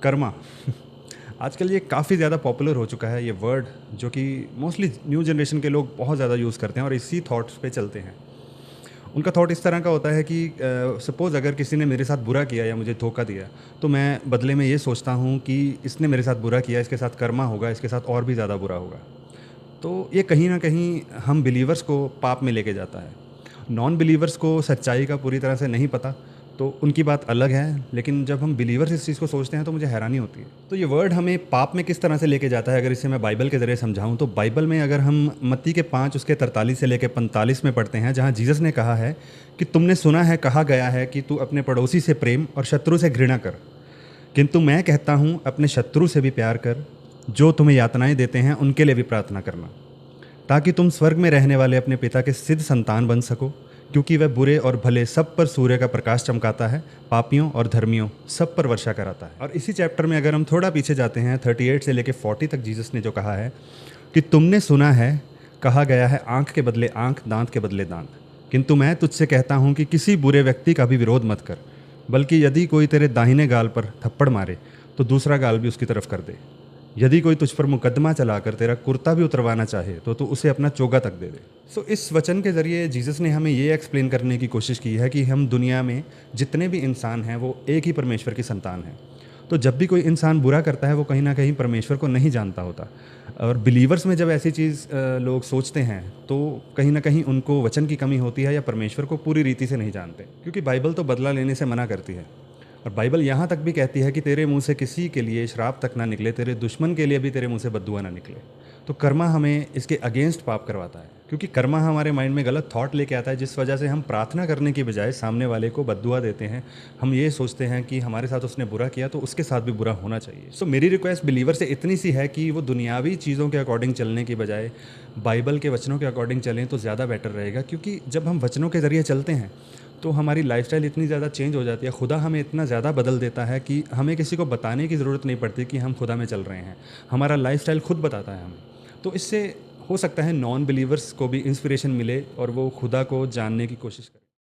कर्मा आजकल ये काफ़ी ज़्यादा पॉपुलर हो चुका है, ये वर्ड जो कि मोस्टली न्यू जनरेशन के लोग बहुत ज़्यादा यूज़ करते हैं और इसी थॉट्स पे चलते हैं। उनका थॉट इस तरह का होता है कि सपोज़ अगर किसी ने मेरे साथ बुरा किया या मुझे धोखा दिया, तो मैं बदले में ये सोचता हूँ कि इसने मेरे साथ बुरा किया, इसके साथ कर्मा होगा, इसके साथ और भी ज़्यादा बुरा होगा। तो ये कहीं ना कहीं हम बिलीवर्स को पाप में लेके जाता है। नॉन बिलीवर्स को सच्चाई का पूरी तरह से नहीं पता, तो उनकी बात अलग है, लेकिन जब हम बिलीवर्स इस चीज़ को सोचते हैं तो मुझे हैरानी होती है। तो ये वर्ड हमें पाप में किस तरह से लेके जाता है, अगर इसे मैं बाइबल के ज़रिए समझाऊं तो बाइबल में अगर हम मत्ती के 5 उसके 43 से लेकर 45 में पढ़ते हैं, जहाँ जीसस ने कहा है कि तुमने सुना है, कहा गया है कि तू अपने पड़ोसी से प्रेम और शत्रु से घृणा कर, किंतु मैं कहता हूँ अपने शत्रु से भी प्यार कर, जो तुम्हें यातनाएं देते हैं उनके लिए भी प्रार्थना करना, ताकि तुम स्वर्ग में रहने वाले अपने पिता के सिद्ध संतान बन सको, क्योंकि वह बुरे और भले सब पर सूर्य का प्रकाश चमकाता है, पापियों और धर्मियों सब पर वर्षा कराता है। और इसी चैप्टर में अगर हम थोड़ा पीछे जाते हैं 38 से लेकर 40 तक, जीसस ने जो कहा है कि तुमने सुना है, कहा गया है आँख के बदले आँख, दांत के बदले दांत, किंतु मैं तुझसे कहता हूँ कि किसी बुरे व्यक्ति का भी विरोध मत कर, बल्कि यदि कोई तेरे दाहिने गाल पर थप्पड़ मारे तो दूसरा गाल भी उसकी तरफ कर दे। यदि कोई तुझ पर मुकदमा चलाकर तेरा कुर्ता भी उतरवाना चाहे तो तू उसे अपना चोगा तक दे दे। इस वचन के ज़रिए जीसस ने हमें ये एक्सप्लेन करने की कोशिश की है कि हम दुनिया में जितने भी इंसान हैं वो एक ही परमेश्वर की संतान हैं। तो जब भी कोई इंसान बुरा करता है वो कहीं ना कहीं परमेश्वर को नहीं जानता होता। और बिलीवर्स में जब ऐसी चीज़ लोग सोचते हैं तो कहीं ना कहीं उनको वचन की कमी होती है या परमेश्वर को पूरी रीति से नहीं जानते, क्योंकि बाइबल तो बदला लेने से मना करती है। और बाइबल यहाँ तक भी कहती है कि तेरे मुंह से किसी के लिए श्राप तक ना निकले, तेरे दुश्मन के लिए भी तेरे मुंह से बद्दुआ ना निकले। तो कर्मा हमें इसके अगेंस्ट पाप करवाता है, क्योंकि कर्मा हमारे माइंड में गलत थॉट लेके आता है, जिस वजह से हम प्रार्थना करने की बजाय सामने वाले को बद्दुआ देते हैं। हम ये सोचते हैं कि हमारे साथ उसने बुरा किया तो उसके साथ भी बुरा होना चाहिए। मेरी रिक्वेस्ट बिलीवर से इतनी सी है कि वो दुनियावी चीज़ों के अकॉर्डिंग चलने की बजाय बाइबल के वचनों के अकॉर्डिंग चलें तो ज़्यादा बेटर रहेगा, क्योंकि जब हम वचनों के ज़रिए चलते हैं तो हमारी लाइफस्टाइल इतनी ज़्यादा चेंज हो जाती है, खुदा हमें इतना ज़्यादा बदल देता है कि हमें किसी को बताने की ज़रूरत नहीं पड़ती कि हम खुदा में चल रहे हैं। हमारा लाइफस्टाइल खुद बताता है हमें। तो इससे हो सकता है नॉन बिलीवर्स को भी इंस्पिरेशन मिले और वो खुदा को जानने की कोशिश करें।